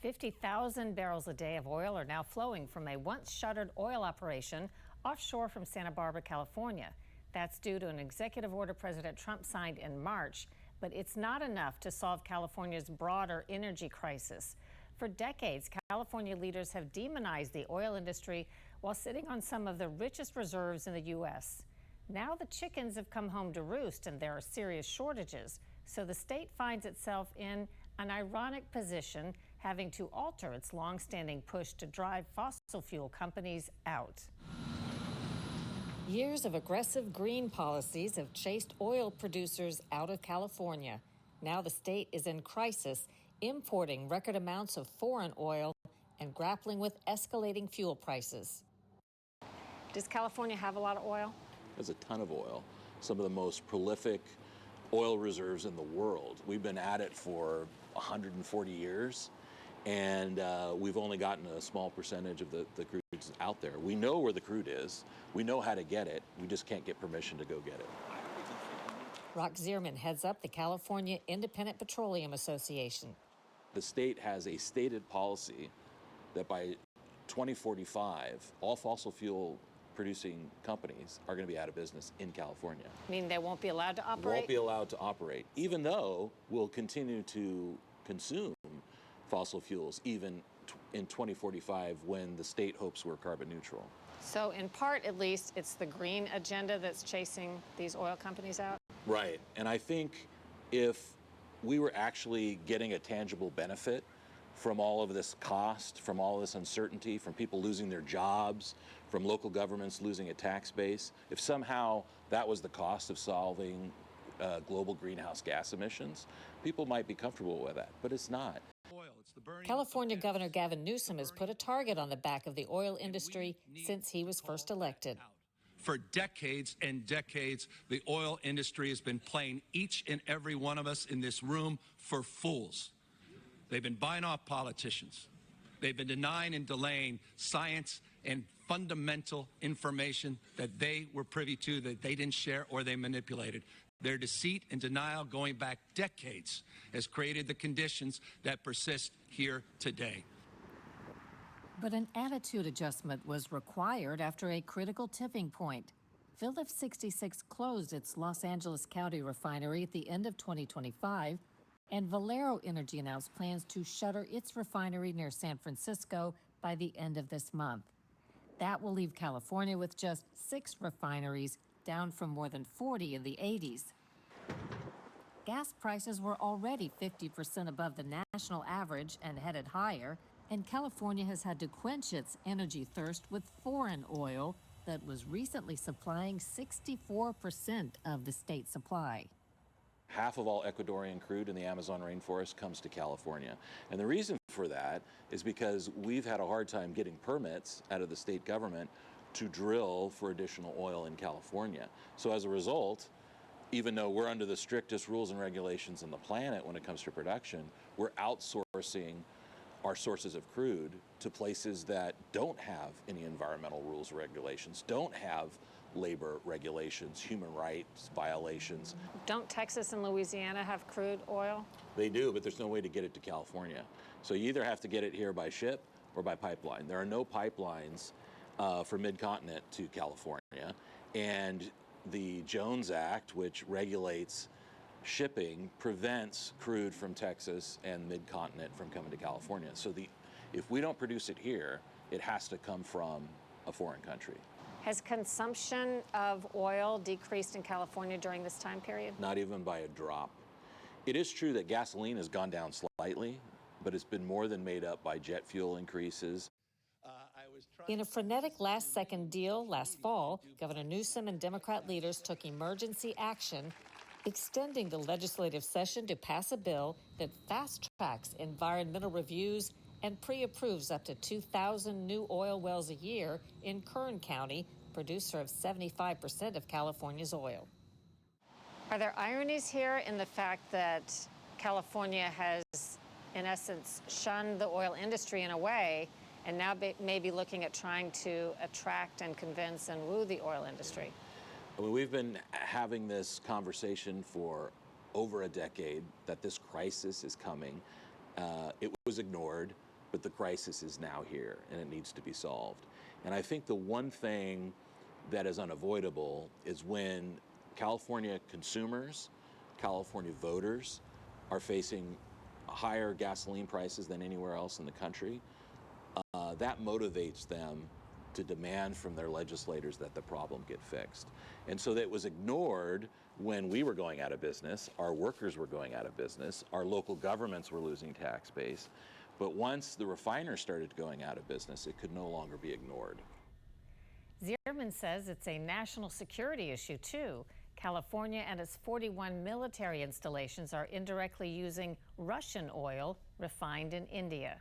50,000 barrels a day of oil are now flowing from a once-shuttered oil operation offshore from Santa Barbara, California. That's due to an executive order President Trump signed in March, but it's not enough to solve California's broader energy crisis. For decades, California leaders have demonized the oil industry while sitting on some of the richest reserves in the U.S. Now the chickens have come home to roost and there are serious shortages. So the state finds itself in an ironic position, having to alter its long-standing push to drive fossil fuel companies out. Years of aggressive green policies have chased oil producers out of California. Now the state is in crisis, importing record amounts of foreign oil and grappling with escalating fuel prices. Does California have a lot of oil? There's a ton of oil, some of the most prolific oil reserves in the world. We've been at it for 140 years, and we've only gotten a small percentage of the crude out there. We know where the crude is. We know how to get it. We just can't get permission to go get it. Rock Zierman heads up the California Independent Petroleum Association. The state has a stated policy that by 2045, all fossil fuel producing companies are going to be out of business in California. I mean, they won't be allowed to operate? Won't be allowed to operate, even though we'll continue to consume fossil fuels even in 2045 when the state hopes we're carbon neutral. So in part, at least, it's the green agenda that's chasing these oil companies out? Right. And I think if we were actually getting a tangible benefit from all of this cost, from all of this uncertainty, from people losing their jobs, from local governments losing a tax base, if somehow that was the cost of solving global greenhouse gas emissions, people might be comfortable with that, but it's not. California Governor Gavin Newsom has put a target on the back of the oil industry since he was first elected. For decades and decades, the oil industry has been playing each and every one of us in this room for fools. They've been buying off politicians. They've been denying and delaying science and fundamental information that they were privy to, that they didn't share or they manipulated. Their deceit and denial going back decades has created the conditions that persist here today. But an attitude adjustment was required after a critical tipping point. Phillips 66 closed its Los Angeles County refinery at the end of 2025, and Valero Energy announced plans to shutter its refinery near San Francisco by the end of this month. That will leave California with just 6 refineries, down from more than 40 in the 80s. Gas prices were already 50% above the national average and headed higher, and California has had to quench its energy thirst with foreign oil that was recently supplying 64% of the state's supply. Half of all Ecuadorian crude in the Amazon rainforest comes to California. And the reason for that is because we've had a hard time getting permits out of the state government to drill for additional oil in California. So as a result, even though we're under the strictest rules and regulations on the planet when it comes to production, we're outsourcing our sources of crude to places that don't have any environmental rules or regulations, don't have labor regulations, human rights violations. Don't Texas and Louisiana have crude oil? They do, but there's no way to get it to California. So you either have to get it here by ship or by pipeline. There are no pipelines for mid-continent to California, and the Jones Act, which regulates shipping, prevents crude from Texas and mid-continent from coming to California. So if we don't produce it here, it has to come from a foreign country. Has consumption of oil decreased in California during this time period? Not even by a drop. It is true that gasoline has gone down slightly, but it's been more than made up by jet fuel increases. In a frenetic last-second deal last fall, Governor Newsom and Democrat leaders took emergency action, extending the legislative session to pass a bill that fast-tracks environmental reviews and pre-approves up to 2,000 new oil wells a year in Kern County, producer of 75% of California's oil. Are there ironies here in the fact that California has, in essence, shunned the oil industry in a way, and now may be looking at trying to attract and convince and woo the oil industry? I mean, we've been having this conversation for over a decade that this crisis is coming. It was ignored. but the crisis is now here and it needs to be solved. And I think the one thing that is unavoidable is when California consumers, California voters are facing higher gasoline prices than anywhere else in the country, that motivates them to demand from their legislators that the problem get fixed. And so that was ignored when we were going out of business, our workers were going out of business, our local governments were losing tax base. But once the refiners started going out of business, it could no longer be ignored. Zierman says it's a national security issue, too. California and its 41 military installations are indirectly using Russian oil refined in India.